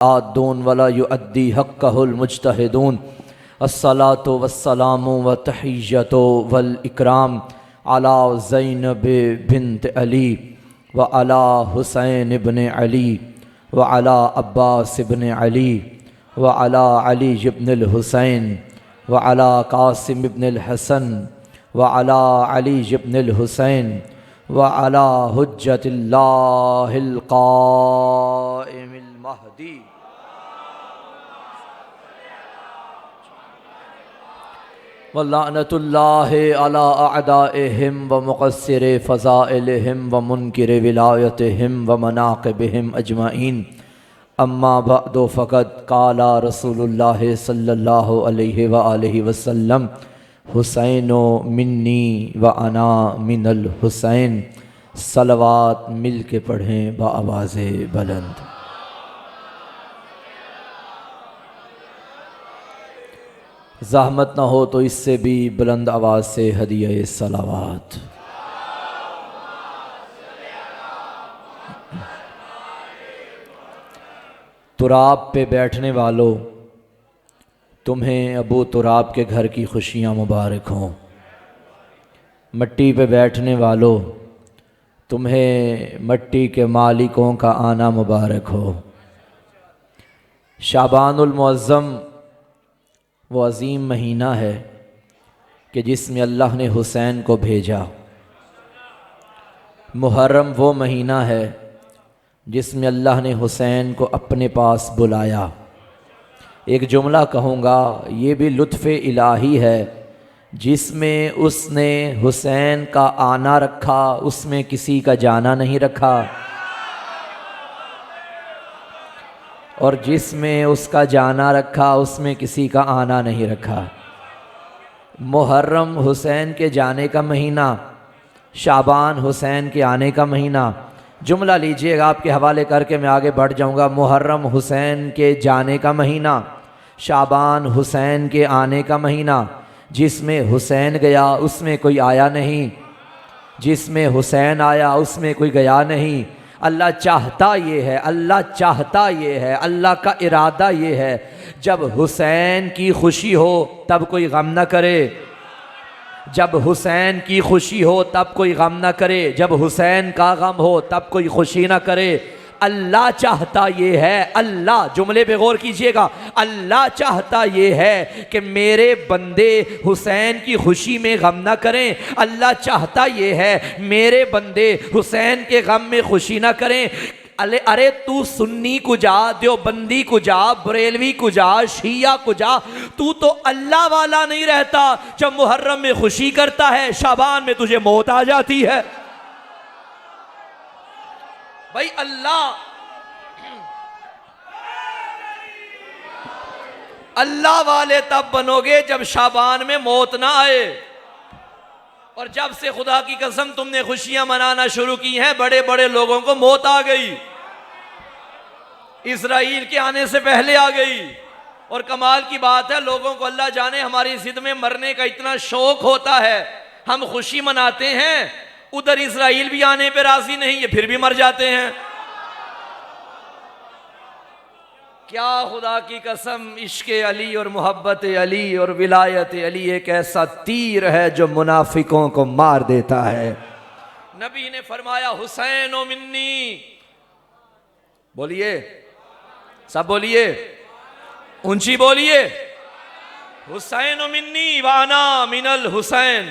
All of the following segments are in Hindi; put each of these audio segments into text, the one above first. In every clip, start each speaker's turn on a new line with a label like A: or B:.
A: आदून वला युअद्दी हक़्क़हुल मुज्तहिदून अस्सलातु वस्सलामु व तहिय्यतु वल इकराम अला ज़ैनब बिन्त अली व अला हुसैन इब्न अली व अला अब्बास इब्न अली व अला अली इब्न हुसैन व अला कासिम इब्न हसन व अला अली इब्न हुसैन व अला हुज्जतिल्लाहिल क़ाइमिल महदी व लानतुल्लाहि अला अअदाइहिम व मुक़स्सिर फ़ज़ाइलिहिम व मुनकिर विलायतिहिम व मनाक़िबिहिम अजमईन। अम्मा बअदु फ़क़द क़ाला रसूलुल्लाहि सल्लल्लाहु अलैहि व आलिहि वसल्लम हुसैनो मिन्नी व अना मिनल हुसैन। सलवात मिल के पढ़ें बाआवाज़ बुलंद। ज़हमत ना हो तो इससे भी बुलंद आवाज़ से हदिया सलावात। तुराब पे बैठने वालों, तुम्हें अबू तुराब के घर की खुशियाँ मुबारक हों। मट्टी पे बैठने वालों, तुम्हें मट्टी के मालिकों का आना मुबारक हो। शाबानुल मुअज़्ज़म वो अज़ीम महीना है कि जिसमें अल्लाह ने हुसैन को भेजा। मुहर्रम वो महीना है जिसमें अल्लाह ने हुसैन को अपने पास बुलाया। एक जुमला कहूँगा, ये भी लुत्फ़ इलाही है जिसमें उसने हुसैन का आना रखा, उसमें किसी का जाना नहीं रखा, और जिसमें उसका जाना रखा उसमें किसी का आना नहीं रखा। मुहर्रम हुसैन के जाने का महीना, शाबान हुसैन के आने का महीना। जुमला लीजिएगा, आपके हवाले करके मैं आगे बढ़ जाऊंगा। मुहर्रम हुसैन के जाने का महीना, शाबान हुसैन के आने का महीना। जिसमें हुसैन गया उसमें कोई आया नहीं, जिसमें हुसैन आया उसमें कोई गया नहीं। अल्लाह चाहता ये है, अल्लाह चाहता ये है, अल्लाह का इरादा ये है, जब हुसैन की खुशी हो तब कोई गम न करे, जब हुसैन की खुशी हो तब कोई गम न करे, जब हुसैन का गम हो तब कोई खुशी न करे। अल्लाह चाहता ये है, अल्लाह, जुमले पे गौर कीजिएगा, अल्लाह चाहता ये है कि मेरे बंदे हुसैन की खुशी में गम ना करें। अल्लाह चाहता ये है मेरे बंदे हुसैन के गम में खुशी ना करें। अरे तू सुन्नी को जा, देवबंदी को जा, बरेलवी को जा, शिया को जा, तू तो अल्लाह वाला नहीं रहता जब मुहर्रम में खुशी करता है, शाबान में तुझे मौत आ जाती है। भाई अल्लाह वाले तब बनोगे जब शाबान में मौत ना आए। और जब से खुदा की कसम तुमने खुशियां मनाना शुरू की हैं, बड़े बड़े लोगों को मौत आ गई, इजराइल के आने से पहले आ गई। और कमाल की बात है, लोगों को अल्लाह जाने हमारी जिद में मरने का इतना शौक होता है, हम खुशी मनाते हैं, उधर इजराइल भी आने पे राजी नहीं, ये फिर भी मर जाते हैं। क्या खुदा की कसम, इश्क अली और मोहब्बत अली और विलायत अली एक ऐसा तीर है जो मुनाफिकों को मार देता है। नबी ने फरमाया हुसैन ओ मिन्नी, बोलिए सब, बोलिए ऊंची बोलिए, हुसैन ओ मिन्नी वाना मिनल हुसैन।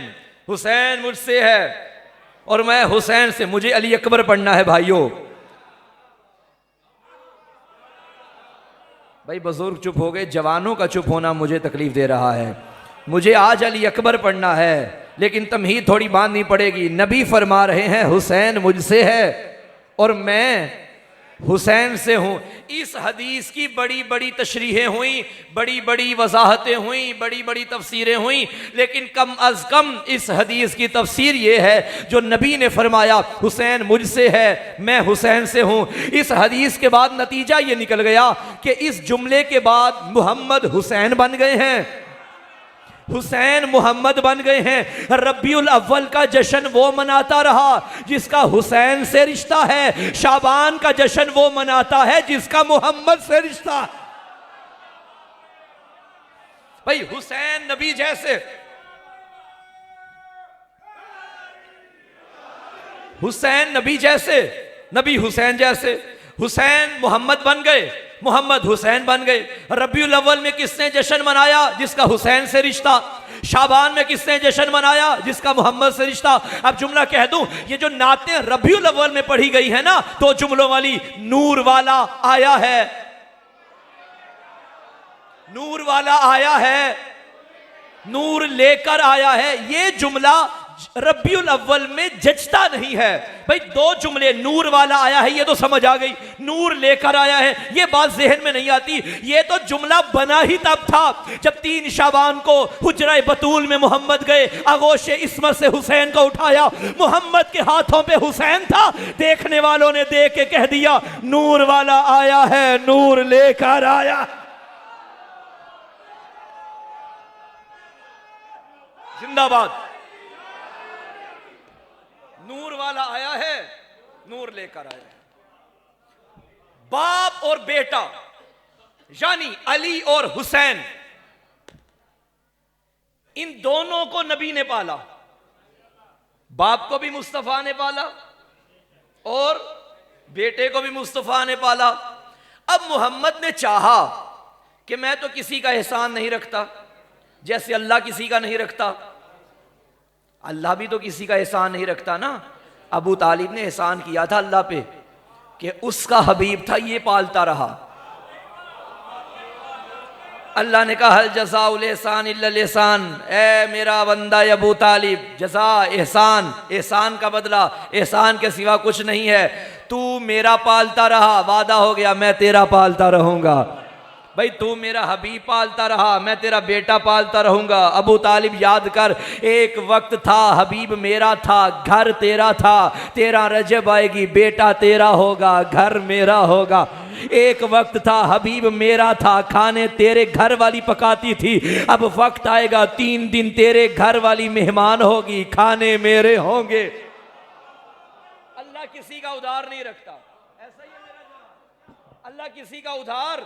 A: हुसैन मुझसे है और मैं हुसैन से, मुझे अली अकबर पढ़ना है भाइयों। भाई बुजुर्ग चुप हो गए, जवानों का चुप होना मुझे तकलीफ दे रहा है। मुझे आज अली अकबर पढ़ना है, लेकिन तमहीद थोड़ी बांधनी पड़ेगी। नबी फरमा रहे हैं हुसैन मुझसे है और मैं हुसैन से हूँ। इस हदीस की बड़ी बड़ी तशरीहें हुई, बड़ी बड़ी वजाहतें हुई, बड़ी बड़ी तफसीरें हुई, लेकिन कम अज़ कम इस हदीस की तफसीर ये है जो नबी ने फरमाया हुसैन मुझसे है, मैं हुसैन से हूँ। इस हदीस के बाद नतीजा ये निकल गया कि इस जुमले के बाद मोहम्मद हुसैन बन गए हैं। हुसैन मोहम्मद बन गए हैं। रबीउल अव्वल का जश्न वो मनाता रहा जिसका हुसैन से रिश्ता है, शाबान का जश्न वो मनाता है जिसका मोहम्मद से रिश्ता है। भाई हुसैन नबी जैसे, हुसैन नबी जैसे, नबी हुसैन जैसे, हुसैन मोहम्मद बन गए, मोहम्मद हुसैन बन गए। रबीउल अव्वल में किसने जश्न मनाया? जिसका हुसैन से रिश्ता। शाबान में किसने जश्न मनाया? जिसका मोहम्मद से रिश्ता। अब जुमला कह दूं, ये जो नाते रबीउल अव्वल में पढ़ी गई है ना, तो जुमलों वाली नूर वाला आया है, नूर वाला आया है, नूर लेकर आया है। ये जुमला रबीउल अव्वल में जचता नहीं है। भाई दो जुमले, नूर वाला आया है ये तो समझ आ गई, नूर लेकर आया है ये बात जहन में नहीं आती। ये तो जुमला बना ही तब था जब 3 शाबान को हुजरा बतूल में मोहम्मद गए, आगोश इस्मत से हुसैन को उठाया, मोहम्मद के हाथों पे हुसैन था। देखने वालों ने देख के कह दिया नूर वाला आया है, नूर लेकर आया। जिंदाबाद। नूर वाला आया है, नूर लेकर आया है। बाप और बेटा यानी अली और हुसैन, इन दोनों को नबी ने पाला। बाप को भी मुस्तफा ने पाला और बेटे को भी मुस्तफा ने पाला। अब मोहम्मद ने चाहा कि मैं तो किसी का एहसान नहीं रखता, जैसे अल्लाह किसी का नहीं रखता। अल्लाह भी तो किसी का एहसान नहीं रखता ना। अबू तालिब ने एहसान किया था अल्लाह पे कि उसका हबीब था, ये पालता रहा। अल्लाह ने कहा हल जज़ाउल एहसान इल्लल एहसान, ए मेरा बंदा अबू तालिब, जज़ा एहसान, एहसान का बदला एहसान के सिवा कुछ नहीं है। तू मेरा पालता रहा, वादा हो गया मैं तेरा पालता रहूंगा। भाई तू मेरा हबीब पालता रहा, मैं तेरा बेटा पालता रहूंगा। अबू तालिब याद कर, एक वक्त था हबीब मेरा था, घर तेरा था, तेरा रजब आएगी बेटा तेरा होगा, घर मेरा होगा। एक वक्त था हबीब मेरा था, खाने तेरे घर वाली पकाती थी, अब वक्त आएगा 3 दिन तेरे घर वाली मेहमान होगी, खाने मेरे होंगे। अल्लाह किसी का उधार नहीं रखता, ऐसा ही है मेरा जनाब, अल्लाह किसी का उधार।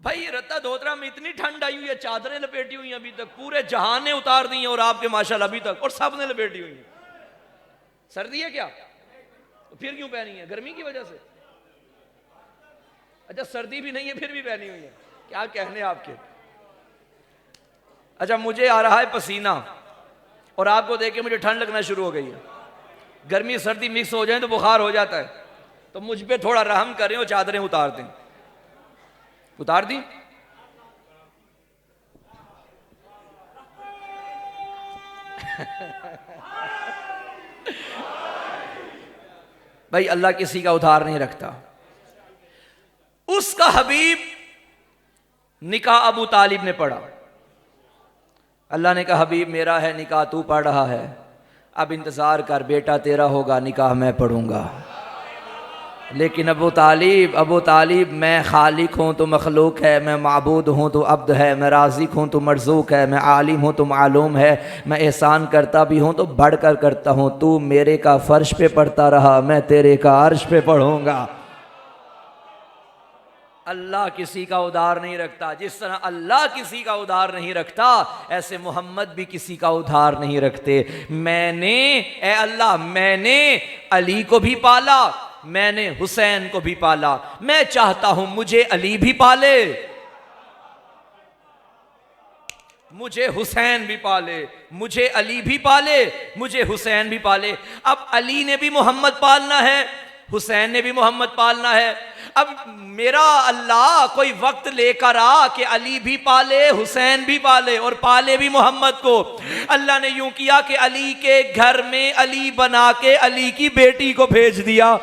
A: भाई रत्ता धोतरा में इतनी ठंड आई हुई है, चादरें लपेटी हुई हैं अभी तक, पूरे जहान ने उतार दी हैं और आपके माशाल्लाह अभी तक, और सब ने लपेटी हुई हैं। सर्दी है क्या? तो फिर क्यों पहनी है? गर्मी की वजह से? अच्छा सर्दी भी नहीं है फिर भी पहनी हुई है, क्या कहने आपके। अच्छा मुझे आ रहा है पसीना और आपको देख के मुझे ठंड लगना शुरू हो गई है। गर्मी सर्दी मिक्स हो जाए तो बुखार हो जाता है, तो मुझ पे थोड़ा रहम करें और चादरें उतार दें। उतार दी? भाई अल्लाह किसी का उधार नहीं रखता। उसका हबीब निकाह अबू तालिब ने पढ़ा। अल्लाह ने कहा हबीब मेरा है निकाह तू पढ़ रहा है, अब इंतजार कर बेटा तेरा होगा, निकाह मैं पढ़ूंगा। लेकिन अबू तालिब मैं खालिक हूँ तो मखलूक है, मैं माबूद हूँ तो अब्द है, मैं राज़िक हूँ तो मरज़ूक है, मैं आलिम हूँ तो मालूम है, मैं एहसान करता भी हूँ तो बढ़ कर करता हूँ। तू मेरे का फर्श पे पढ़ता रहा, मैं तेरे का अर्श पे पढ़ूंगा। अल्लाह किसी का उधार नहीं रखता। जिस तरह अल्लाह किसी का उधार नहीं रखता, ऐसे मोहम्मद भी किसी का उधार नहीं रखते। मैंने ए अल्लाह मैंने अली को भी पाला, मैंने हुसैन को भी पाला, मैं चाहता हूं मुझे अली भी पाले, मुझे हुसैन भी पाले, मुझे अली भी पाले, मुझे हुसैन भी पाले। अब अली ने भी मोहम्मद पालना है, हुसैन ने भी मोहम्मद पालना है। अब मेरा अल्लाह कोई वक्त लेकर आ कि अली भी पाले हुसैन भी पाले और पाले भी मोहम्मद को। अल्लाह ने यूं किया कि अली के घर में अली बना के अली की बेटी को भेज दिया।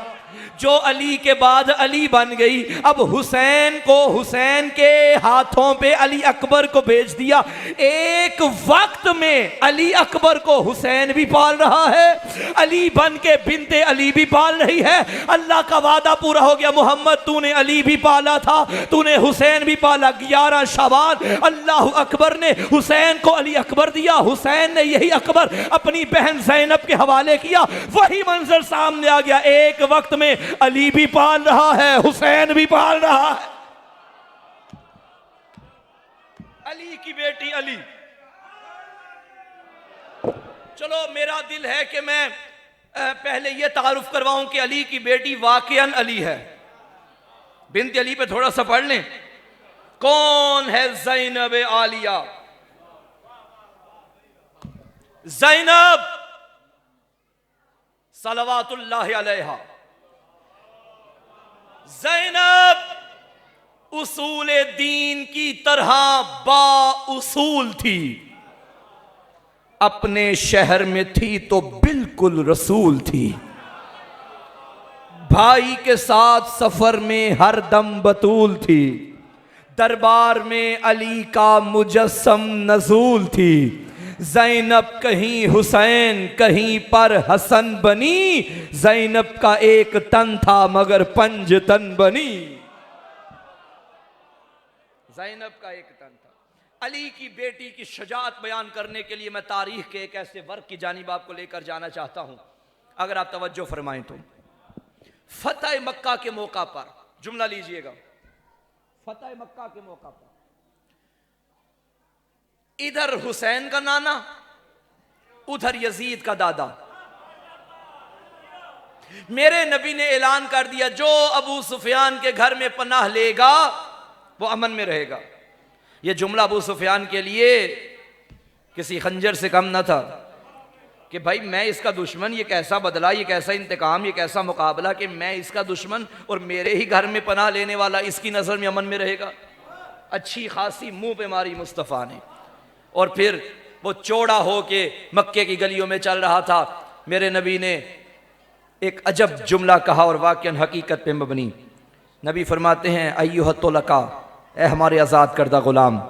A: जो अली के बाद अली बन गई। अब हुसैन को हुसैन के हाथों पे अली अकबर को भेज दिया। एक वक्त में अली अकबर को हुसैन भी पाल रहा है, अली बन के बिनते अली भी पाल रही है। अल्लाह का वादा पूरा हो गया, मोहम्मद तूने अली भी पाला था, तूने हुसैन भी पाला। 11 शवाल अल्लाह अकबर ने हुसैन को अली अकबर दिया, हुसैन ने यही अकबर अपनी बहन ज़ैनब के हवाले किया। वही मंजर सामने आ गया, एक वक्त में अली भी पाल रहा है, हुसैन भी पाल रहा है। अली की बेटी अली। चलो मेरा दिल है कि मैं पहले यह तारुफ करवाऊं कि अली की बेटी वाकईन अली है। बिन्त अली पे थोड़ा सा पढ़ लें। कौन है ज़ैनब आलिया? ज़ैनब सलवातुल्लाह अलैहा। ज़ैनब उसूल दीन की तरह बा उसूल थी। अपने शहर में थी तो बिल्कुल रसूल थी। भाई के साथ सफर में हर दम बतूल थी। दरबार में अली का मुजस्सम नजूल थी। ज़ैनब कहीं हुसैन कहीं पर हसन बनी। ज़ैनब का एक तन था मगर 5 तन बनी। ज़ैनब का एक तन था। अली की बेटी की शजाअत बयान करने के लिए मैं तारीख के एक ऐसे वर्क की जानिब आपको लेकर जाना चाहता हूं, अगर आप तवज्जो फरमाएं तो। फतह मक्का के मौका पर, जुमला लीजिएगा, फतह मक्का के मौका पर इधर हुसैन का नाना, उधर यजीद का दादा। मेरे नबी ने ऐलान कर दिया, जो अबू सुफियान के घर में पनाह लेगा वो अमन में रहेगा। यह जुमला अबू सुफियान के लिए किसी खंजर से कम न था कि भाई मैं इसका दुश्मन, ये कैसा बदला, ये कैसा इंतकाम, ये कैसा मुकाबला कि मैं इसका दुश्मन और मेरे ही घर में पनाह लेने वाला इसकी नज़र में अमन में रहेगा। अच्छी खासी मुंह पे मारी मुस्तफ़ा ने। और फिर वो चौड़ा हो के मक्के की गलियों में चल रहा था। मेरे नबी ने एक अजब जुमला कहा और वाक़ई हकीकत पे मबनी। नबी फरमाते हैं, अय्युहत्तुलका, ए हमारे आज़ाद करदा गुलाम।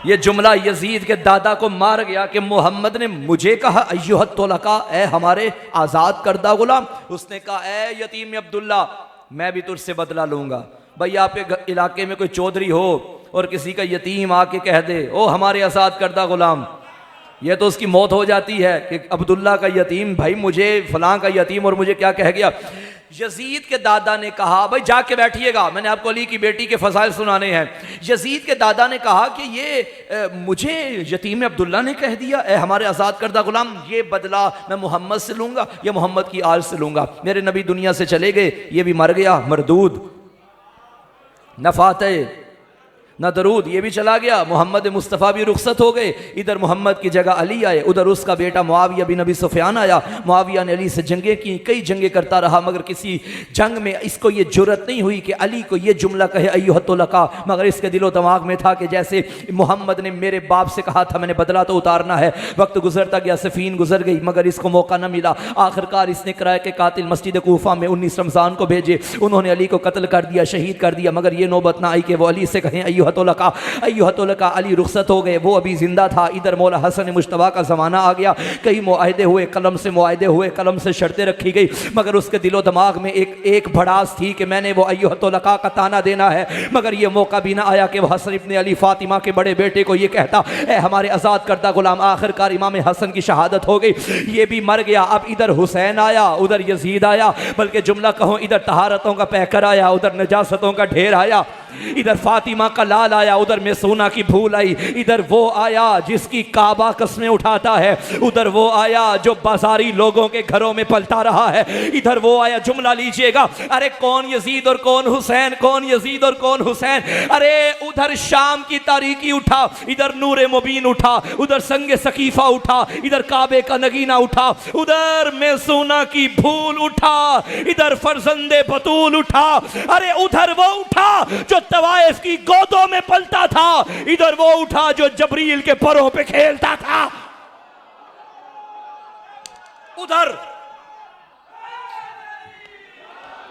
A: ये जुमला यजीद के दादा को मार गया कि मोहम्मद ने मुझे कहा अय्युहत्तुलका, ए हमारे आज़ाद करदा गुलाम। उसने कहा, ए यतीम अब्दुल्ला, मैं भी तुझसे बदला लूँगा। भाई आपके इलाके में कोई चौधरी हो और किसी का यतीम आके कह दे, ओ हमारे आज़ाद करदा गुलाम, ये तो उसकी मौत हो जाती है कि अब्दुल्ला का यतीम, भाई मुझे फलां का यतीम और मुझे क्या कह गया। यजीद के दादा ने कहा, भाई जाके बैठिएगा, मैंने आपको अली की बेटी के फजाइल सुनाने हैं। यजीद के दादा ने कहा कि ये मुझे यतीम अब्दुल्ला ने कह दिया, ए हमारे आज़ाद करदा गुलाम, ये बदला मैं मोहम्मद से लूँगा या मोहम्मद की आल से लूँगा। मेरे नबी दुनिया से चले गए, ये भी मर गया, मरदूद, न फातह न दरूद, ये भी चला गया। मोहम्मद मुस्तफ़ा भी रुखसत हो गए। इधर मोहम्मद की जगह अली आए, उधर उसका बेटा मुआविया बिन अबी सुफियान आया। मुआविया ने अली से जंगें की, कई जंगें करता रहा, मगर किसी जंग में इसको ये जुर्रत नहीं हुई कि अली को ये जुमला कहे अय्युहत्तुलका। मगर इसके दिलो दिमाग में था कि जैसे मोहम्मद ने मेरे बाप से कहा था मैंने बदला तो उतारना है। वक्त गुजरता गया, सफ़ीन गुजर गई, मगर इसको मौका न मिला। आखिरकार इसने किराए के कातिल मस्जिद कूफा में 19 रमज़ान को भेजे। उन्होंने अली को कत्ल कर दिया, शहीद कर दिया। मगर ये नौबत ना आई कि वो अली से कहें अय्युहत्तुलका, अय्युहत्तुलका। अली रुखसत हो गए, वो अभी जिंदा था। इधर मौला हसन मुश्तबा का ज़माना आ गया। कई मुआहदे हुए, कलम से मुआहदे हुए, कलम से शर्तें रखी गई, मगर उसके दिलो दिमाग में एक भड़ास थी कि मैंने वो अय्युहत्तुलका का ताना देना है। मगर ये मौका भी ना आया कि वह हसन इब्ने अली फातिमा के बड़े बेटे को ये कहता, ए हमारे आज़ाद करदा गुलाम। आखिरकार इमाम हसन की शहादत हो गई, ये भी मर गया। अब इधर हुसैन आया, उधर यजीद आया, बल्कि जुमला कहूँ इधर तहारतों का पैकर आया, उधर नजासतों का ढेर आया। इधर फातिमा का लाल आया, उधर मैसूना की भूल आई। इधर वो आया जिसकी काबा कस्में उठाता है, उधर वो आया जो बाजारी लोगों के घरों में पलता रहा है। इधर वो आया, जुमला लीजिएगा, अरे कौन यजीद और कौन हुसैन, कौन यजीद और कौन हुसैन। अरे उधर शाम की तारीकी उठा, इधर नूरे मुबीन उठा, उधर संगे सकीफा उठा, इधर काबे का नगीना उठा, उधर मैसूना की भूल उठा, इधर फरजंदे बतूल उठा। अरे उधर वो उठा जो तवाइफ की गोदों में पलता था, इधर वो उठा जो जबरील के परों पे खेलता था। उधर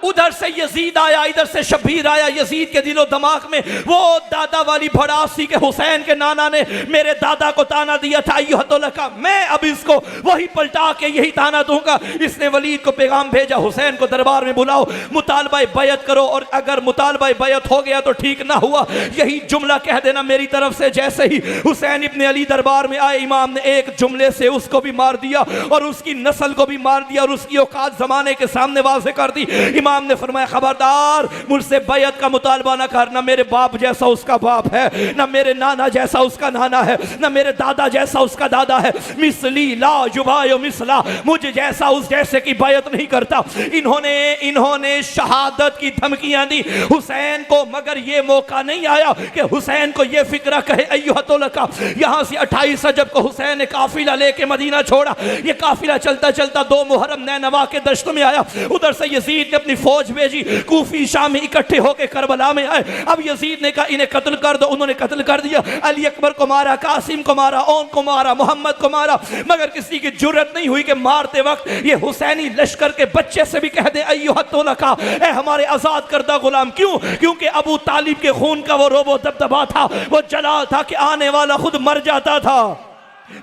A: उधर से यजीद आया, इधर से शब्बीर आया। यजीद के दिलो दिमाग में वो दादा वाली भड़ास थी कि हुसैन के नाना ने मेरे दादा को ताना दिया था अय्युहतुल का, मैं अब इसको वही पलटा के यही ताना दूंगा। इसने वलीद को पैगाम भेजा, हुसैन को दरबार में बुलाओ, मुतालबा बैयत करो, और अगर मुतालबा बैयत हो गया तो ठीक ना हुआ, यही जुमला कह देना मेरी तरफ से। जैसे ही हुसैन इब्ने अली दरबार में आए, इमाम ने एक जुमले से उसको भी मार दिया और उसकी नस्ल को भी मार दिया और उसकी औकात जमाने के सामने वाज़े कर दी। इमाम ने फरमाया खबरदार मुझसे बैयत का मुतालबा ना करना, मेरे बाप जैसा उसका बाप है, ना मेरे नाना जैसा उसका नाना है, ना मेरे दादा जैसा उसका दादा है। मिसली ला युबायो मिसला, मुझ जैसा उस जैसे की बैयत नहीं करता। इन्होंने शहादत की धमकियां दी हुसैन को, मगर ये मौका नहीं आया कि हुसैन को ये फिक्र कहे अय्युहतुल का। यहां से 28 रजब को हुसैन ने काफिला लेके मदीना छोड़ा। ये काफिला चलता चलता 2 मुहर्रम नैनवा के दश्त में आया। उधर से यजीद ने अपनी फौज भेजी, कूफी शामी इकट्ठे होकर करबला में आए। अब यजीद ने कहा इन्हें कत्ल कर दो, उन्होंने कत्ल कर दिया। अली अकबर को मारा, कासिम को मारा, ओन को मारा, मोहम्मद को मारा, मगर किसी की जुर्रत नहीं हुई कि मारते वक्त ये हुसैनी लश्कर के बच्चे से भी कह दे अय्युहतुल का, ए हमारे आजाद करदा गुलाम। क्यों? क्योंकि अबू तालिब के खून का वो रोबो दबदबा था, वो जलाल था कि आने वाला खुद मर जाता था,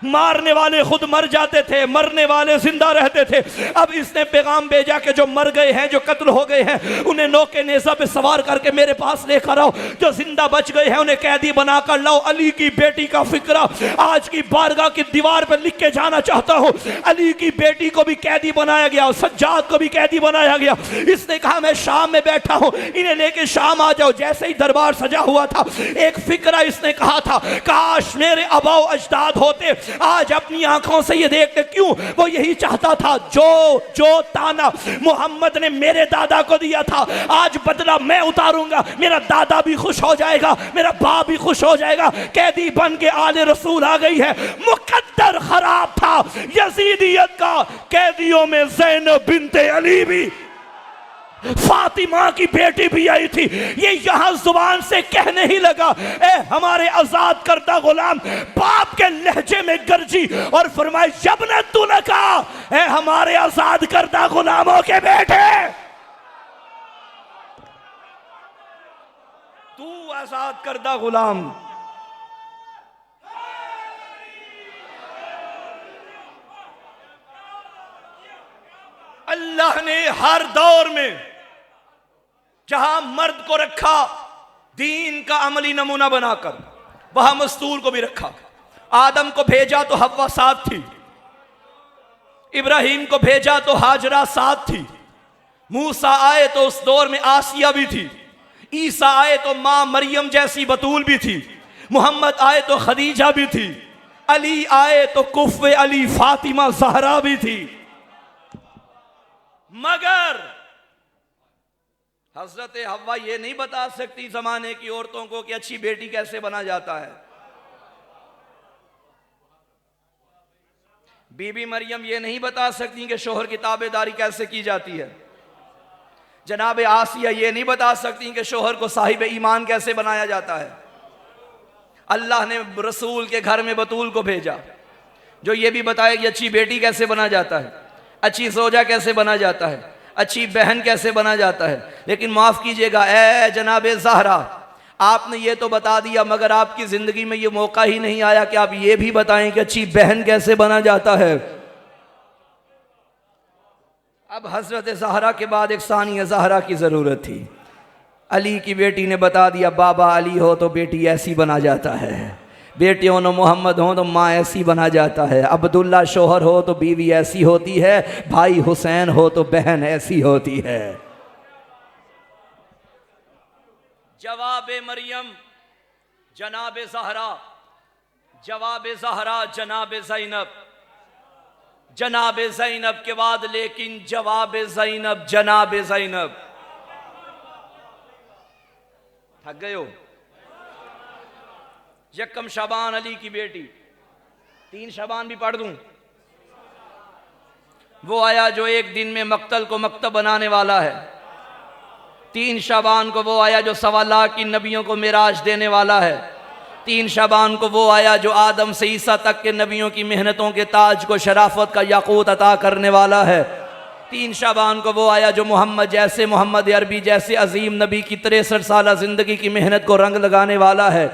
A: मारने वाले खुद मर जाते थे, मरने वाले जिंदा रहते थे। अब इसने पैगाम भेजा कि जो मर गए हैं, जो कत्ल हो गए हैं, उन्हें नौके नेज़ा पे सवार करके मेरे पास लेकर आओ। जो जिंदा बच गए हैं उन्हें कैदी बनाकर लाओ। अली की बेटी का फिक्रा आज की बारगाह की दीवार पर लिख के जाना चाहता हूँ। अली की बेटी को भी कैदी बनाया गया, सज्जाद को भी कैदी बनाया गया। इसने कहा मैं शाम में बैठा हूँ, इन्हें लेके शाम आ जाओ। जैसे ही दरबार सजा हुआ था, एक फिक्रा इसने कहा था, काश मेरे अबाओ अजदाद होते, आज अपनी आंखों से ये देखते। क्यों? वो यही चाहता था, जो ताना मोहम्मद ने मेरे दादा को दिया था, आज बदला मैं उतारूंगा। मेरा दादा भी खुश हो जाएगा, मेरा बाप भी खुश हो जाएगा। कैदी बन के आले रसूल आ गई है। मुकद्दर खराब था यजीदियत का, कैदियों में ज़ैनब बिन्ते अली भी, फातिमा की बेटी भी आई थी। ये यहां जुबान से कहने ही लगा, ए हमारे आजाद करता गुलाम, बाप के लहजे में गर्जी और फरमाए जबना तूने कहा, ए हमारे आजाद करता गुलामों के बेटे, तू आजाद करता गुलाम। अल्लाह ने हर दौर में जहां मर्द को रखा दीन का अमली नमूना बनाकर, वहां मस्तूर को भी रखा। आदम को भेजा तो हव्वा साथ थी, इब्राहिम को भेजा तो हाजरा साथ थी, मूसा आए तो उस दौर में आसिया भी थी, ईसा आए तो मां मरियम जैसी बतूल भी थी, मोहम्मद आए तो खदीजा भी थी, अली आए तो कुफ़्वे अली फातिमा ज़हरा भी थी। मगर हजरत हव्वा ये नहीं बता सकती जमाने की औरतों को कि अच्छी बेटी कैसे बना जाता है। बीबी मरियम ये नहीं बता सकती कि शोहर की ताबेदारी कैसे की जाती है। जनाब आसिया ये नहीं बता सकती कि शोहर को साहिब ईमान कैसे बनाया जाता है। अल्लाह ने रसूल के घर में बतूल को भेजा जो ये भी बताया कि अच्छी बेटी कैसे बना जाता है, अच्छी जोजा कैसे बना जाता है, अच्छी बहन कैसे बना जाता है। लेकिन माफ़ कीजिएगा ए जनाब ज़हरा, आपने ये तो बता दिया, मगर आपकी ज़िंदगी में ये मौका ही नहीं आया कि आप ये भी बताएं कि अच्छी बहन कैसे बना जाता है। अब हज़रत ज़हरा के बाद एक सानिया ज़हरा की ज़रूरत थी। अली की बेटी ने बता दिया, बाबा अली हो तो बेटी ऐसी बना जाता है, बेटियों ने मोहम्मद हो तो माँ ऐसी बना जाता है, अब्दुल्ला शोहर हो तो बीवी ऐसी होती है, भाई हुसैन हो तो बहन ऐसी होती है। जवाब मरियम जनाब ज़हरा, जवाब ज़हरा जनाब ज़ैनब, जनाब ज़ैनब के बाद लेकिन जवाब ज़ैनब जनाब ज़ैनब। थक गए हो? यकम शाबान अली की बेटी, 3 शाबान भी पढ़ दूं। वो आया जो एक दिन में मक्तल को मक्तब बनाने वाला है। 3 शाबान को वो आया जो 1.25 लाख की नबियों को मिराज देने वाला है। 3 शाबान को वो आया जो आदम से ईसा तक के नबियों की मेहनतों के ताज को शराफत का याकूत अता करने वाला है। 3 शाबान को वो आया जो मोहम्मद जैसे, मोहम्मद अरबी जैसे अजीम नबी की 63 साल ज़िंदगी की मेहनत को रंग लगाने वाला है।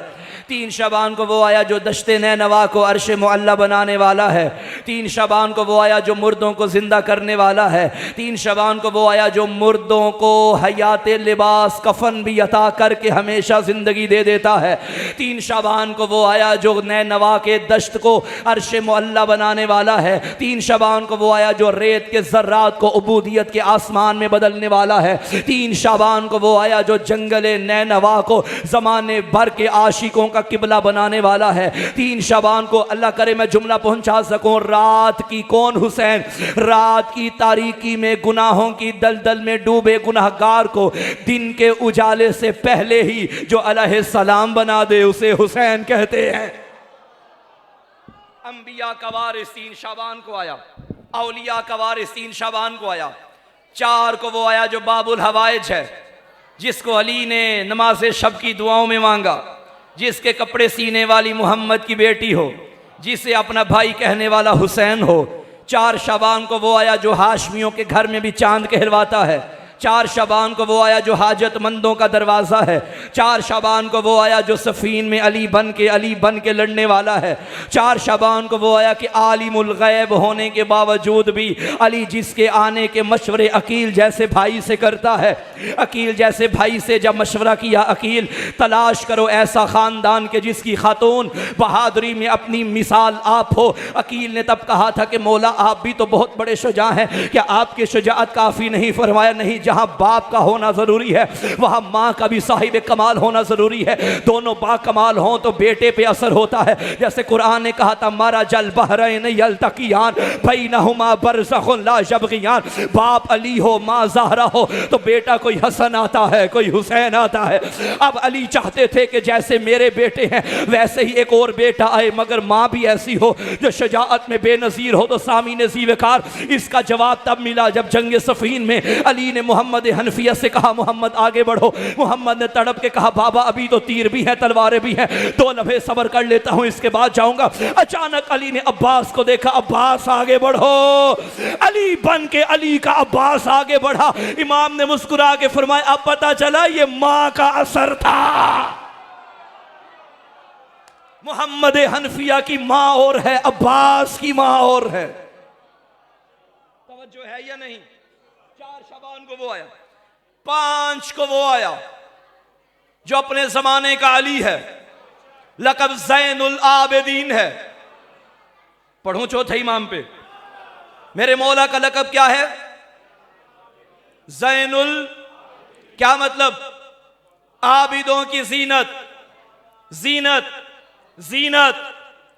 A: 3 शाबान को वो आया जो दश्ते नैनवा को अर्श मुअल्ला बनाने वाला है। 3 शाबान को वो आया जो मुर्दों को ज़िंदा करने वाला है। 3 शाबान को वो आया जो मुर्दों को हयात लिबास कफन भी अता करके हमेशा ज़िंदगी दे देता है। 3 शाबान को वो आया जो नैनवा के दश्त को अर्श मुअल्ला बनाने वाला है। 3 शाबान को वो आया जो रेत के ज़र्रात को उबूदियत के आसमान में बदलने वाला है। 3 शाबान को वो आया जो जंगले नैनवा को ज़माने भर के आशिकों का किबला बनाने वाला है। 3 शाबान को अल्लाह करे मैं जुमला पहुंचा सकूं, रात की कौन हुसैन, रात की तारीकी में गुनाहों की दलदल में डूबे गुनाहगार को दिन के उजाले से पहले ही जो अलैहिस्सलाम बना दे उसे हुसैन कहते हैं। अंबिया का वारिस 3 शाबान को आया, औलिया का वारिस 3 शाबान को आया। 4 को वो आया जो बाबुल हवाइज है, जिसको अली ने नमाज शब की दुआओं में मांगा, जिसके कपड़े सीने वाली मोहम्मद की बेटी हो, जिसे अपना भाई कहने वाला हुसैन हो। 4 शाबान को वो आया जो हाशमियों के घर में भी चांद कहलवाता है। 4 शाबान को वो आया जो हाजतमंदों का दरवाज़ा है। 4 शाबान को वो आया जो सफ़ीन में अली बन के लड़ने वाला है। 4 शाबान को वो आया कि आलिमुल गैब होने के बावजूद भी अली जिसके आने के मशवरे अकील जैसे भाई से करता है। अकील जैसे भाई से जब मशवरा किया, अकील तलाश करो ऐसा ख़ानदान के जिसकी खातून बहादुरी में अपनी मिसाल आप हो। अकील ने तब कहा था कि मौला आप भी तो बहुत बड़े शुजा हैं, क्या आपकी शुजाअत काफ़ी नहीं? फरमाया नहीं, जहां बाप का होना जरूरी है वहां मां का भी साहिब कमाल होना जरूरी है। दोनों बा कमाल हों तो बेटे पे असर होता है। जैसे कुरान ने कहा था मारा जल बहरैन यल्तकियान बैनहुमा बरज़खुन ला यबगियान, बाप अली हो मां ज़हरा हो तो बेटा कोई हसन आता है, कोई हुसैन आता है। अब अली चाहते थे कि जैसे मेरे बेटे हैं वैसे ही एक और बेटा आए, मगर मां भी ऐसी हो जो शजाअत में बेनज़ीर हो। तो सामीने ज़ीवकार इसका जवाब तब मिला जब जंग सफ़ीन में अली ने मोहम्मद हनफिया से कहा मोहम्मद आगे बढ़ो। मोहम्मद ने तड़प के कहा बाबा अभी तो तीर भी है तलवारें भी हैं, 2 लम्हे सब्र कर लेता हूं इसके बाद जाऊंगा। अचानक अली ने अब्बास को देखा, अब्बास आगे बढ़ो। अली बन के अली का अब्बास आगे बढ़ा। इमाम ने मुस्कुरा के फरमाया अब पता चला ये मां का असर था। मोहम्मद हनफिया की मां और है, अब्बास की मां और है। तवज्जो है या नहीं? 4 शाबान को वो आया। 5 को वो आया जो अपने जमाने का अली है, लक़ब ज़ैनुल आबिदीन है। पढ़ूं चौथे इमाम पे, मेरे मौला का लक़ब क्या है? ज़ैनुल, क्या मतलब? आबिदों की जीनत। जीनत, जीनत,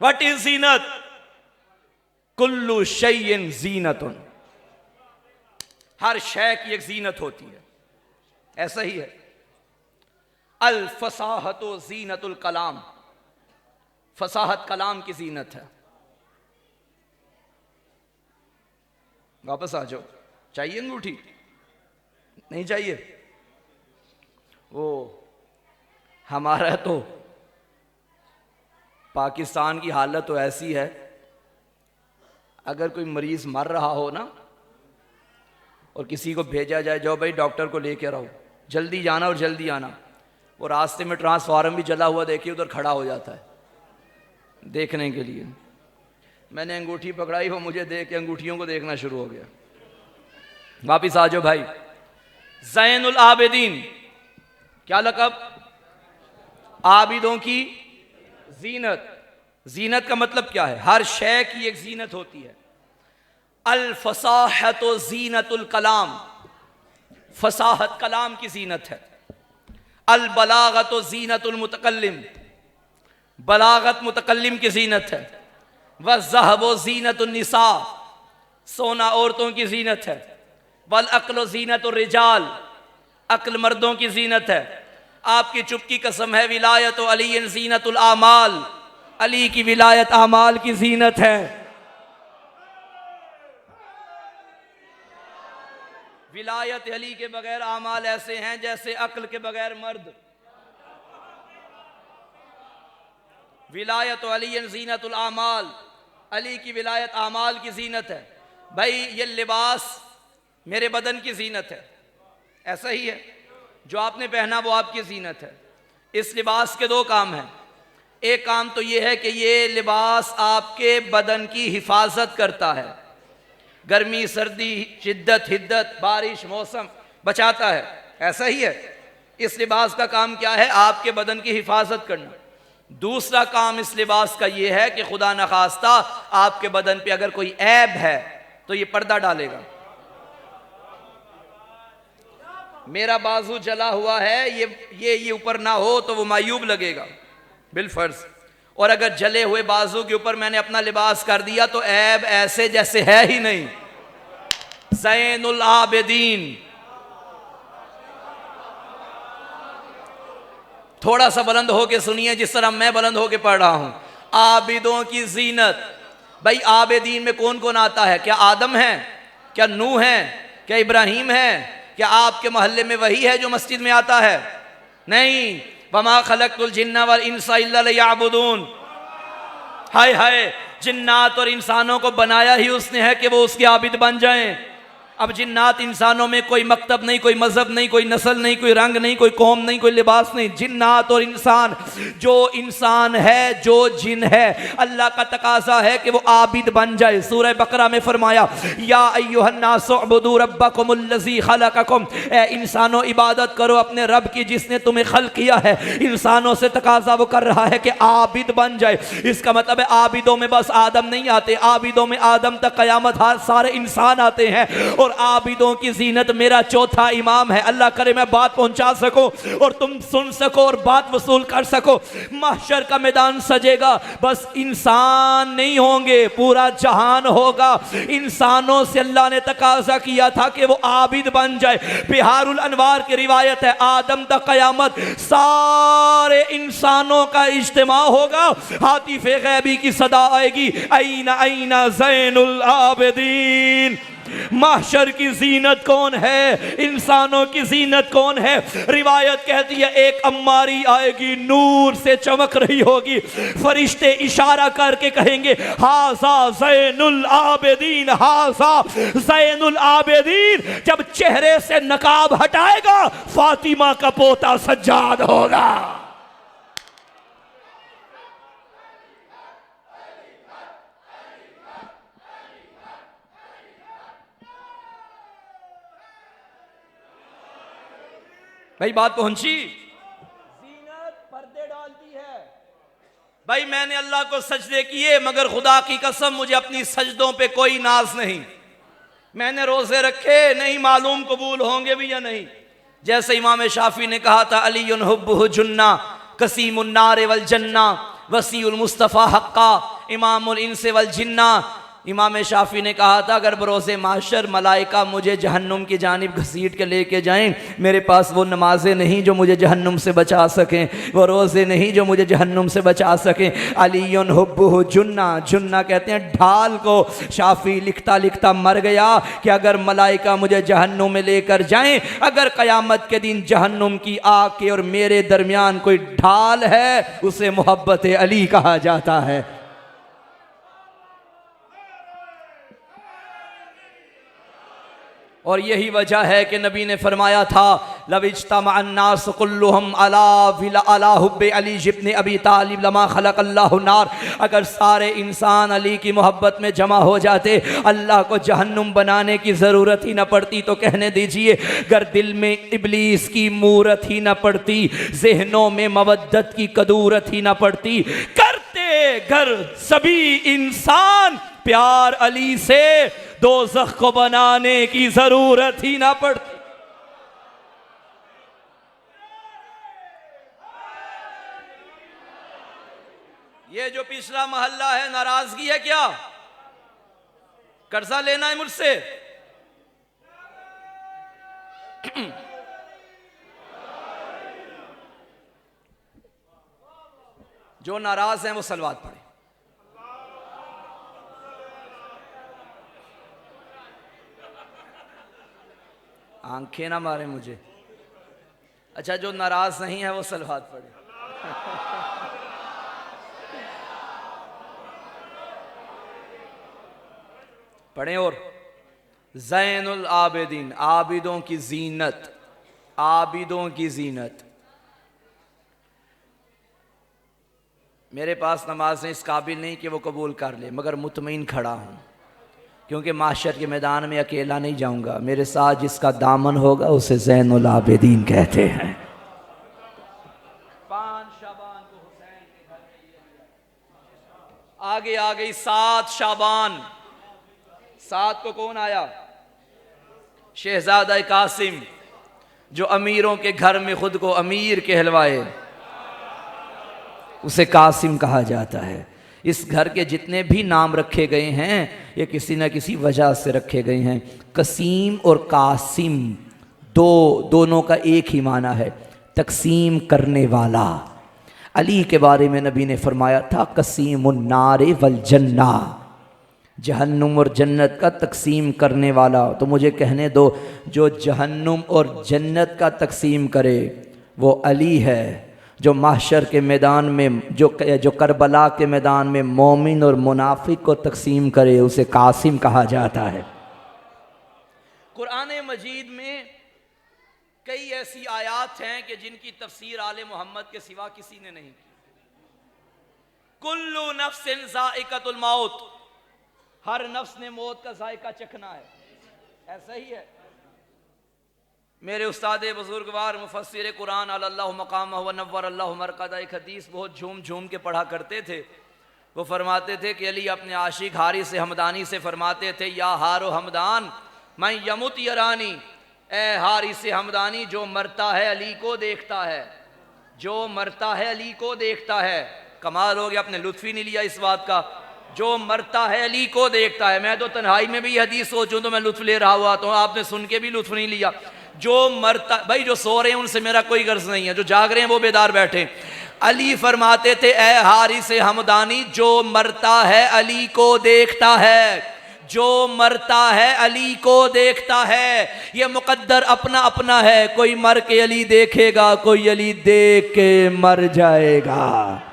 A: व्हाट इज जीनत? कुल्लु शैइन जीनतुन, हर शय की एक जीनत होती है। ऐसा ही है। अल फसाहतो जीनतुल कलाम, फसाहत कलाम की जीनत है। वापस आ जाओ। चाहिए अंगूठी? नहीं चाहिए? वो हमारा तो पाकिस्तान की हालत तो ऐसी है, अगर कोई मरीज मर रहा हो ना और किसी को भेजा जाए जाओ भाई डॉक्टर को लेकर आओ, जल्दी जाना और जल्दी आना, वो रास्ते में ट्रांसफार्मर भी जला हुआ देखिए उधर खड़ा हो जाता है देखने के लिए। मैंने अंगूठी पकड़ाई, वो मुझे देख के अंगूठियों को देखना शुरू हो गया। वापिस आ जाओ भाई। ज़ैनुल आबिदीन, क्या लक़ब? आबिदों की जीनत। जीनत का मतलब क्या है? हर शय की एक जीनत होती है। अल फसाहतो जीनतुल कलाम, फसाहत कलाम की जीनत है। अल बलागतो जीनतुल मुतकल्लिम, बलागत मुतकल्लिम की जीनत है। व ज़हबो जीनतुन निसा, सोना औरतों की जीनत है। वल अक्लो जीनतुर रिजाल, अक्ल मर्दों की जीनत है। आपकी चुपकी कसम है विलायत अली जीनतुल आमाल, अली की विलायत आमाल की जीनत है। विलायत अली के बगैर आमाल ऐसे हैं जैसे अक्ल के बगैर मर्द। विलायत अली जीनतुल आमाल, अली की विलायत आमाल की जीनत है। भाई ये लिबास मेरे बदन की जीनत है, ऐसा ही है। जो आपने पहना वो आपकी जीनत है। इस लिबास के दो काम हैं। एक काम तो ये है कि ये लिबास आपके बदन की हिफाजत करता है, गर्मी सर्दी शिद्दत हिद्दत बारिश मौसम बचाता है, ऐसा ही है। इस लिबास का काम क्या है? आपके बदन की हिफाजत करना। दूसरा काम इस लिबास का ये है कि खुदा न खास्ता आपके बदन पे अगर कोई ऐब है तो ये पर्दा डालेगा। मेरा बाजू जला हुआ है, ये ऊपर ना हो तो वो मायूब लगेगा बिलफर्ज। और अगर जले हुए बाजू के ऊपर मैंने अपना लिबास कर दिया तो ऐब ऐसे जैसे है ही नहीं। ज़ैनुल आबिदीन, थोड़ा सा बुलंद होके सुनिए जिस तरह मैं बुलंद होके पढ़ रहा हूं। आबिदों की जीनत। भाई आबिदीन में कौन कौन आता है? क्या आदम है? क्या नूह है? क्या इब्राहिम है? क्या आपके मोहल्ले में वही है जो मस्जिद में आता है? नहीं। वमा खलक़तुल जिन्ना वल इंसा इल्ला लियअबुदून। हाय हाय, जिन्नात और इंसानों को बनाया ही उसने है कि वो उसके आबिद बन जाएं। अब जिन्नात इंसानों में कोई मकतब नहीं, कोई मजहब नहीं, कोई नस्ल नहीं, कोई रंग नहीं, कोई कौम नहीं, कोई लिबास नहीं। जिन्नात और इंसान, जो इंसान है जो जिन है, अल्लाह का तकाजा है कि वो आबिद बन जाए। सूरह बकरा में फरमाया या अय्युहन्नास उअबुदू रब्बकुमुल्लज़ी खलक़कुम, ए इंसानों इबादत करो अपने रब की जिसने तुम्हें खल्क किया है। इंसानों से तकाजा वो कर रहा है कि आबिद बन जाए। इसका मतलब है आबिदों में बस आदम नहीं आते, आबिदों में आदम तक क़यामत सारे इंसान आते हैं। और आबिदों की जीनत मेरा चौथा इमाम है। अल्लाह करे मैं बात पहुंचा सको और तुम सुन सको और बात वसूल कर सको। महशर का मैदान सजेगा, बस इंसान नहीं होंगे, पूरा जहान होगा। इंसानों से अल्लाह ने तकाजा किया था कि वो आबिद बन जाए। बिहारुल अनवार की रिवायत है, आदम तक क़यामत सारे इंसानों का इज्तिमा होगा। हातिफ़े गैबी की सदा आएगी, ऐना ऐना ज़ैनुल आबिदीन। महशर की जीनत कौन है? इंसानों की जीनत कौन है? रिवायत कहती है एक अम्मारी आएगी, नूर से चमक रही होगी। फरिश्ते इशारा करके कहेंगे हाज़ा ज़ैनुल आबिदीन, हाज़ा ज़ैनुल आबिदीन। जब चेहरे से नकाब हटाएगा फातिमा का पोता सज्जाद होगा। भाई बात पहुंची? जीनत पर्दे डालती है। भाई मैंने अल्लाह को सजदे किए, मगर खुदा की कसम मुझे अपनी सजदों पे कोई नाज नहीं। मैंने रोजे रखे, नहीं मालूम कबूल होंगे भी या नहीं। जैसे इमाम शाफी ने कहा था अलीयुन हुब्बुहु जुन्ना कसीमुन नार वल जन्ना वसीउल मुस्तफ़ा हक्का इमामुल इंस वल जिन्ना। इमाम शाफी ने कहा था अगर बरोज़े माशर मलाइका मुझे जहन्नुम की जानिब घसीट के लेके जाएं, मेरे पास वो नमाजें नहीं जो मुझे जहन्नुम से बचा सकें, वो रोज़े नहीं जो मुझे जहन्नुम से बचा सकें। अलीयुन हुब्बुहु जुन्ना, जुन्ना कहते हैं ढाल को। शाफी लिखता लिखता मर गया कि अगर मलाइका मुझे जहन्नुम में लेकर जाएं, अगर क़यामत के दिन जहन्नुम की आग के और मेरे दरमियान कोई ढाल है, उसे मोहब्बत अली कहा जाता है। और यही वजह है कि नबी ने फरमाया था लविज्तमअन्नास कुल्लुहुम अला हुब्बे अली इब्न अबी तालिब लमा खलक़ल्लाहु नार। अगर सारे इंसान अली की मोहब्बत में जमा हो जाते, अल्लाह को जहन्नुम बनाने की ज़रूरत ही न पड़ती। तो कहने दीजिए, अगर दिल में इब्लीस की मूरत ही न पड़ती, ज़हनों में मवद्दत की कदूरत ही न पड़ती, करते घर सभी इंसान प्यार अली से, दोज़ख को बनाने की जरूरत ही ना पड़ती। ये जो पिछला मोहल्ला है, नाराजगी है क्या? कर्जा लेना है मुझसे? जो नाराज हैं वो सलवात पढ़े। आंखें ना मारे मुझे। अच्छा, जो नाराज नहीं है वो सलवात पढ़े। पढ़ें। और ज़ैनुल आबिदीन, आबिदों की जीनत, आबिदों की जीनत। मेरे पास नमाज़ें इस काबिल नहीं कि वो कबूल कर ले, मगर मुतमईन खड़ा हूँ, क्योंकि माशर के मैदान में अकेला नहीं जाऊँगा। मेरे साथ जिसका दामन होगा उसे ज़ैनुल आबिदीन कहते हैं। 5 शाबान को हुसैन के घर में आगे आ गई 7 शाबान। 7 को कौन आया? शहजादा कासिम, जो अमीरों के घर में खुद को अमीर कहलवाए, उसे कासिम कहा जाता है। इस घर के जितने भी नाम रखे गए हैं ये किसी न किसी वजह से रखे गए हैं। कसीम और कासिम दोनों का एक ही माना है, तकसीम करने वाला। अली के बारे में नबी ने फरमाया था कसीमुन नारे वल जन्ना, जहन्नुम और जन्नत का तकसीम करने वाला। तो मुझे कहने दो, जो जहन्नुम और जन्नत का तकसीम करे वो अली है। जो महशर के मैदान में, जो करबला के मैदान में मोमिन और मुनाफिक को तकसीम करे उसे कासिम कहा जाता है। कुरान मजीद में कई ऐसी आयात हैं कि जिनकी तफसीर आले मोहम्मद के सिवा किसी ने नहीं की। कुल्लु नफ्सिन ज़ाइक़तुल मौत, हर नफ्स ने मौत का जायका चखना है, ऐसा ही है। मेरे उस्ताद बुजुर्गवार मुफस्सिर कुरान अल्लाहु मकामहु व नव्वर अल्लाहु मरक़दा एक हदीस बहुत झूम झूम के पढ़ा करते थे। वो फरमाते थे कि अली अपने आशिक हारिस हमदानी से फरमाते थे, या हारो हमदान मैं यमुत यरानी, ए हारिस हमदानी जो मरता है अली को देखता है, जो मरता है अली को देखता है। कमाल हो गया, अपने लुत्फ़ ही नहीं लिया इस बात का, जो मरता है अली को देखता है। मैं तो तन्हाई में भी हदीस सोचूं तो मैं लुत्फ़ ले रहा हुआ, तो आपने सुन के भी लुत्फ़ नहीं लिया। जो मरता, भाई जो सो रहे हैं उनसे मेरा कोई गर्ज नहीं है, जो जाग रहे हैं वो बेदार बैठे। अली फरमाते थे, ए हारिस हमदानी जो मरता है अली को देखता है, जो मरता है अली को देखता है। ये मुकद्दर अपना अपना है, कोई मर के अली देखेगा, कोई अली देख के मर जाएगा।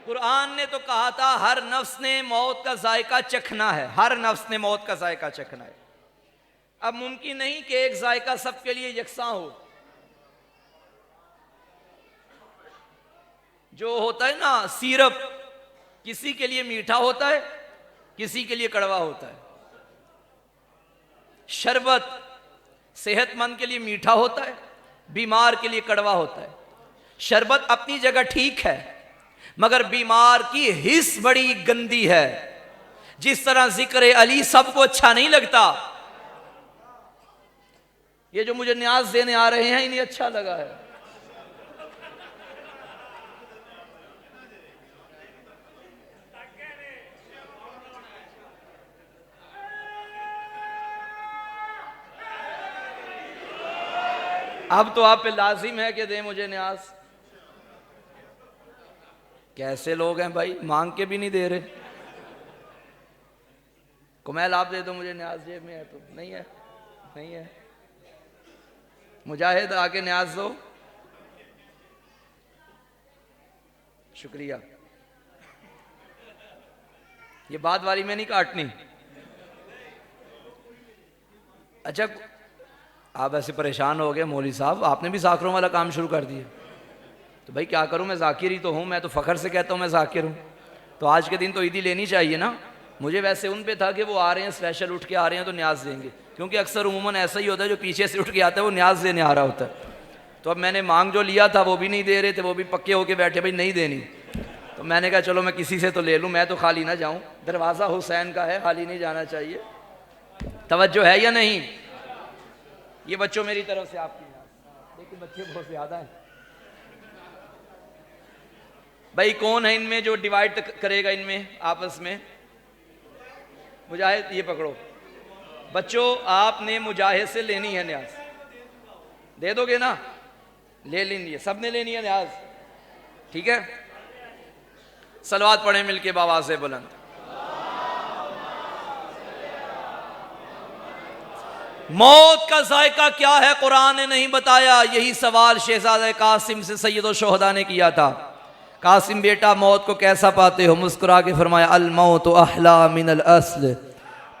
A: कुरान ने तो कहा था हर नफ्स ने मौत का जायका चखना है, हर नफ्स ने मौत का जायका चखना है। अब मुमकिन नहीं कि एक जायका सबके लिए यकसा हो। जो होता है ना सिरप, किसी के लिए मीठा होता है, किसी के लिए कड़वा होता है। शरबत सेहतमंद के लिए मीठा होता है, बीमार के लिए कड़वा होता है। शरबत अपनी जगह ठीक है, मगर बीमार की हिस्स बड़ी गंदी है। जिस तरह जिक्र अली सबको अच्छा नहीं लगता, ये जो मुझे न्याज देने आ रहे हैं इन्हें अच्छा लगा है। अब तो आप पे लाजिम है कि दे मुझे न्याज। कैसे लोग हैं भाई, मांग के भी नहीं दे रहे। कुमैल आप दे दो मुझे न्याज, जेब में है तो नहीं है, नहीं है। मुजाहिद आके न्याज दो। शुक्रिया। ये बात वाली में नहीं काटनी। अच्छा, आप ऐसे परेशान हो गए मौलवी साहब, आपने भी जाकिरों वाला काम शुरू कर दिया। तो भाई क्या करूं, मैं जाकिर ही तो हूं, मैं तो फ़ख्र से कहता हूं मैं जाकिर हूं। तो आज के दिन तो ईदी लेनी चाहिए ना। मुझे वैसे उन पे था कि वो आ रहे हैं स्पेशल उठ के आ रहे हैं तो न्याज देंगे, क्योंकि अक्सर उमूमन ऐसा ही होता है, जो पीछे से उठ के आता है वो न्याज देने आ रहा होता है। तो अब मैंने मांग जो लिया था वो भी नहीं दे रहे थे, वो भी पक्के होके बैठे भाई नहीं देनी। तो मैंने कहा चलो मैं किसी से तो ले लूँ, मैं तो खाली ना जाऊँ। दरवाज़ा हुसैन का है, खाली नहीं जाना चाहिए। तवज्जो है या नहीं? ये बच्चों मेरी तरफ से आपकी, लेकिन बच्चे बहुत ज़्यादा हैं भाई। कौन है इनमें जो डिवाइड करेगा इनमें आपस में? मुजाहिद ये पकड़ो बच्चों, आपने मुजाहिद से लेनी है न्याज, दे दोगे ना? ले लेनी है, सबने लेनी है न्याज, ठीक है? सलवात पढ़े मिलके बावाज़े बुलंद। मौत का जायका क्या है कुरान ने नहीं बताया। यही सवाल शहजादा कासिम से सैयद शुहदा ने किया था। कासिम बेटा मौत को कैसा पाते हो? मुस्कुरा के फरमाया अल मौत अहला मिनल अस्ल,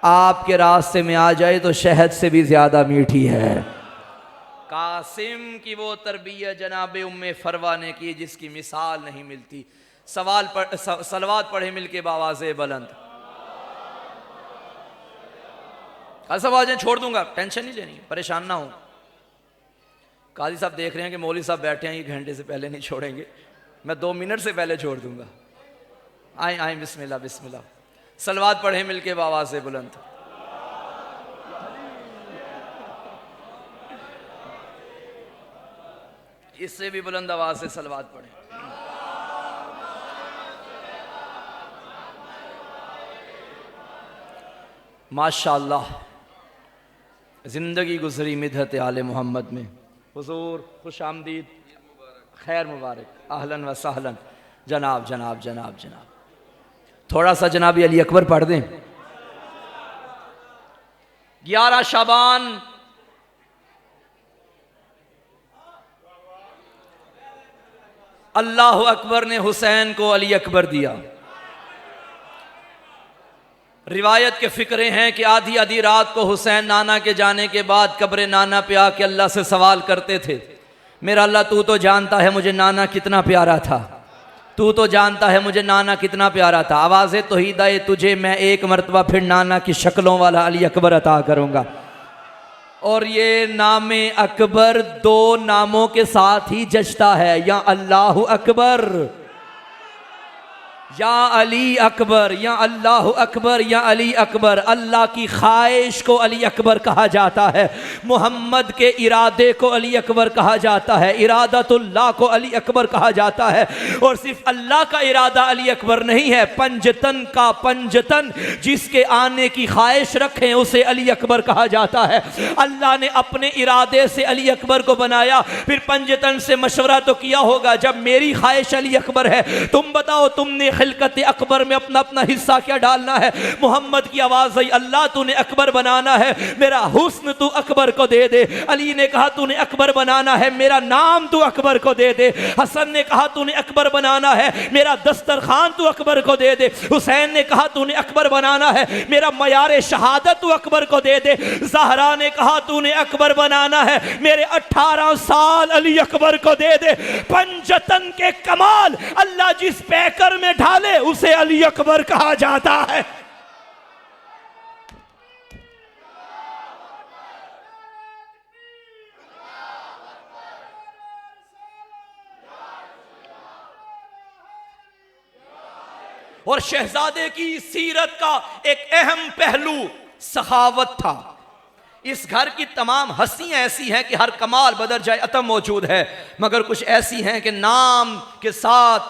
A: आपके रास्ते में आ जाए तो शहद से भी ज़्यादा मीठी है। कासिम की वो तरबियत जनाब उम्मे फरवा ने की जिसकी मिसाल नहीं मिलती। सलवात पढ़े मिलके बावाज़े बुलंद। सब आवाज़ें छोड़ दूंगा, टेंशन नहीं लेनी, परेशान ना हो। काजी साहब देख रहे हैं कि मौलवी साहब बैठे हैं, ये घंटे से पहले नहीं छोड़ेंगे, मैं 2 मिनट से पहले छोड़ दूंगा। आए आए, बिस्मिल्लाह बिस्मिल्लाह। सलवात पढ़े मिलके बावाज़े बुलंद। इससे भी बुलंद आवाज से सलवात पढ़े। माशाअल्लाह जिंदगी गुजरी मिदहत आले मोहम्मद में। हुजूर खुश आमदीद, खैर मुबारक, अहलन व सहलन। जनाब जनाब जनाब जनाब थोड़ा सा जनाब अली अकबर पढ़ दें। 11 शाबान अल्लाह अकबर ने हुसैन को अली अकबर दिया। रिवायत के फिक्रे हैं कि आधी आधी रात को हुसैन नाना के जाने के बाद कब्र नाना पे आके अल्लाह से सवाल करते थे, मेरा अल्लाह तू तो जानता है मुझे नाना कितना प्यारा था, तू तो जानता है मुझे नाना कितना प्यारा था। आवाज़े तौहीद तुझे मैं एक मरतबा फिर नाना की शक्लों वाला अली अकबर अता करूँगा। और ये नाम अकबर 2 नामों के साथ ही जचता है, या अल्लाह अकबर या अली अकबर, या अल्लाह अकबर या अली अकबर। अल्लाह की ख्वाहिश को अली अकबर कहा जाता है, मोहम्मद के इरादे को अली अकबर कहा जाता है, इरादतुल्लाह को अली अकबर कहा जाता है। और सिर्फ अल्लाह का इरादा अली अकबर नहीं है, पंजतन का पंजतन जिसके आने की ख्वाहिश रखें उसे अली अकबर कहा जाता है। अल्लाह ने अपने इरादे से अली अकबर को बनाया, फिर पंजतन से मशवरा तो किया होगा, जब मेरी ख्वाहिश अली अकबर है, तुम बताओ तुमने खिलकत अकबर में अपना अपना हिस्सा क्या डालना है। मोहम्मद की आवाज आई, अल्लाह तूने अकबर बनाना है, मेरा हुस्न तू अकबर को दे दे। अली ने कहा तूने अकबर बनाना है, मेरा नाम तू अकबर को दे दे। हसन ने कहा तूने अकबर बनाना है, मेरा दस्तरखान तू अकबर को दे दे। हुसैन ने कहा तूने अकबर बनाना है, मेरा मयार शहादत तू अकबर को दे दे। ज़हरा ने कहा तूने अकबर बनाना है, मेरे 18 साल अली अकबर को दे दे। पंजतन के कमाल अल्लाह जिस पैकर में ढाले उसे अली अकबर कहा जाता है। और शहजादे की सीरत का एक अहम पहलू सखावत था। इस घर की तमाम हस्तियां ऐसी हैं कि हर कमाल बदर जाए अतम मौजूद है, मगर कुछ ऐसी हैं कि नाम के साथ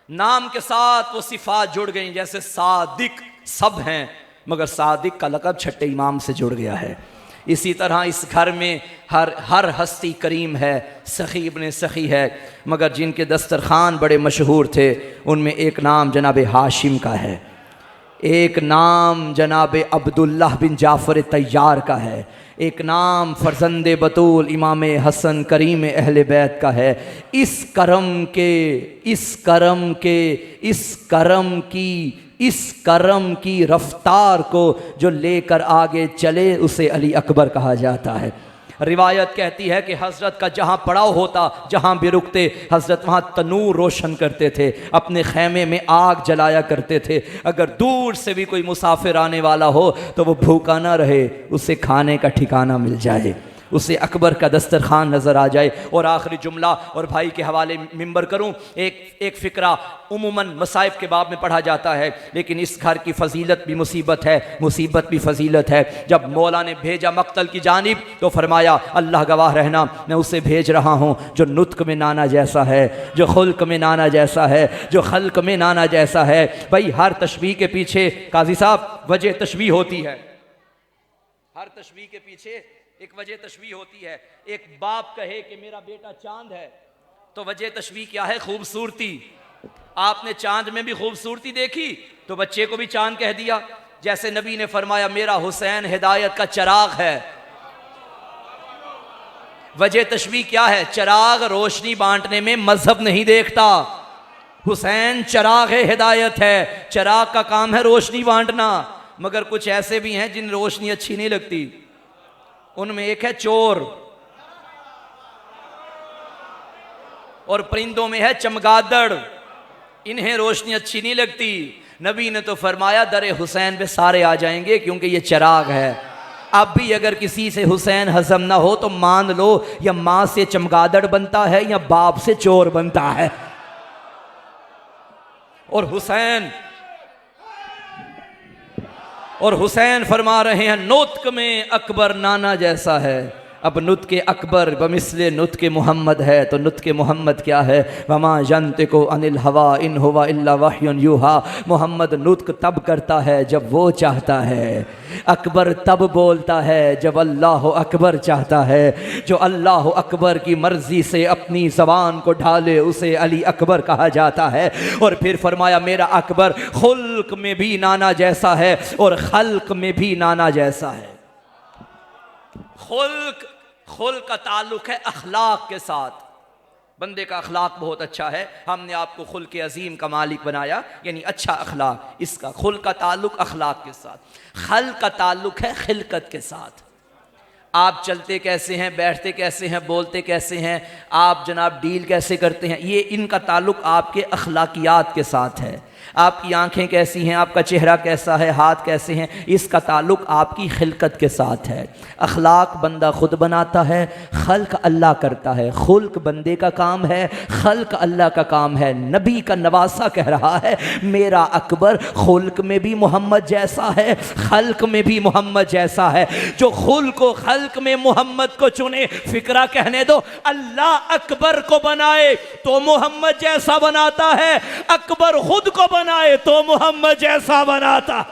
A: नाम के साथ वो सिफात जुड़ गई। जैसे सादिक सब हैं, मगर सादिक का लक़ब छठे इमाम से जुड़ गया है। इसी तरह इस घर में हर हस्ती करीम है, सखी इब्ने सखी है, मगर जिनके दस्तरखान बड़े मशहूर थे उनमें एक नाम जनाब हाशिम का है, एक नाम जनाब अब्दुल्लाह बिन जाफ़र तैयार का है, एक नाम फर्जंदे बतूल इमाम हसन करीम अहले बैत का है। इस करम की रफ्तार को जो लेकर आगे चले उसे अली अकबर कहा जाता है। रिवायत कहती है कि हज़रत का जहाँ पड़ाव होता, जहाँ भी रुकते, हज़रत वहाँ तनूर रोशन करते थे, अपने खैमे में आग जलाया करते थे। अगर दूर से भी कोई मुसाफिर आने वाला हो तो वो भूखा ना रहे, उसे खाने का ठिकाना मिल जाए, उसे अकबर का दस्तरखान नज़र आ जाए। और आखिरी जुमला और भाई के हवाले मिंबर करूं, एक फ़िक्रा उमूमन मसाइब के बाब में पढ़ा जाता है, लेकिन इस घर की फजीलत भी मुसीबत है, मुसीबत भी फजीलत है। जब मौला ने भेजा मक्तल की जानिब तो फरमाया अल्लाह गवाह रहना, मैं उसे भेज रहा हूँ जो नुत्क में नाना जैसा है, जो खुल्क में नाना जैसा है, जो खल्क में नाना जैसा है। भाई हर तशबीह के पीछे काजी साहब वजह तशबीह होती है, हर तशबीह के पीछे एक वजह तशबीह होती है। एक बाप कहे कि मेरा बेटा चांद है तो वजह तशबीह क्या है? खूबसूरती। आपने चांद में भी खूबसूरती देखी तो बच्चे को भी चांद कह दिया। जैसे नबी ने फरमाया मेरा हुसैन हिदायत का चिराग है। वजह तशबीह क्या है? चिराग रोशनी बांटने में मजहब नहीं देखता। हुसैन चिराग है, हिदायत है। चिराग का काम है रोशनी बांटना। मगर कुछ ऐसे भी हैं जिन रोशनी अच्छी नहीं लगती। उनमें एक है चोर, और परिंदों में है चमगादड़। इन्हें रोशनी अच्छी नहीं लगती। नबी ने तो फरमाया दरे हुसैन पे सारे आ जाएंगे, क्योंकि ये चिराग है। अब भी अगर किसी से हुसैन हजम ना हो तो मान लो या मां से चमगादड़ बनता है या बाप से चोर बनता है। और हुसैन फरमा रहे हैं नुत्क में अकबर नाना जैसा है। अब नुत्क अकबर बमिसले नुत्क मोहम्मद है, तो नुत्क मोहम्मद क्या है? वमा यंतिकु अनिल हवा इन हुवा इल्ला वह्युन यूहा। मोहम्मद नुत्क तब करता है जब वो चाहता है। अकबर तब बोलता है जब अल्लाह अकबर चाहता है। जो अल्लाह अकबर की मर्जी से अपनी ज़बान को ढाले उसे अली अकबर कहा जाता है। और फिर फरमाया मेरा अकबर खुल्क में भी नाना जैसा है और खल्क में भी नाना जैसा है। खुल्क का ताल्लुक है अखलाक के साथ। बंदे का अखलाक बहुत अच्छा है, हमने आपको खुल्क अजीम का मालिक बनाया, यानी अच्छा अखलाक। इसका खुल्क का ताल्लुक अखलाक के साथ। खल्क का ताल्लुक है खिलकत के साथ। आप चलते कैसे हैं, बैठते कैसे हैं, बोलते कैसे हैं, आप जनाब डील कैसे करते हैं, ये इनका ताल्लुक आपके अखलाकियात के साथ है। आपकी आंखें कैसी हैं, आपका चेहरा कैसा है, हाथ कैसे हैं, इसका ताल्लुक आपकी खिलकत के साथ है। अखलाक बंदा खुद बनाता है, खल्क अल्लाह करता है। खुल्क बंदे का काम है, खल्क अल्लाह का काम है। नबी का नवासा कह रहा है मेरा अकबर खुल्क में भी मोहम्मद जैसा है, खल्क में भी मोहम्मद जैसा है। जो खुल्क को खल्क में मोहम्मद को चुने, फिक्रा कहने दो, अल्लाह अकबर को बनाए तो मोहम्मद जैसा बनाता है, अकबर खुद को बनाए तो मोहम्मद जैसा बनाता।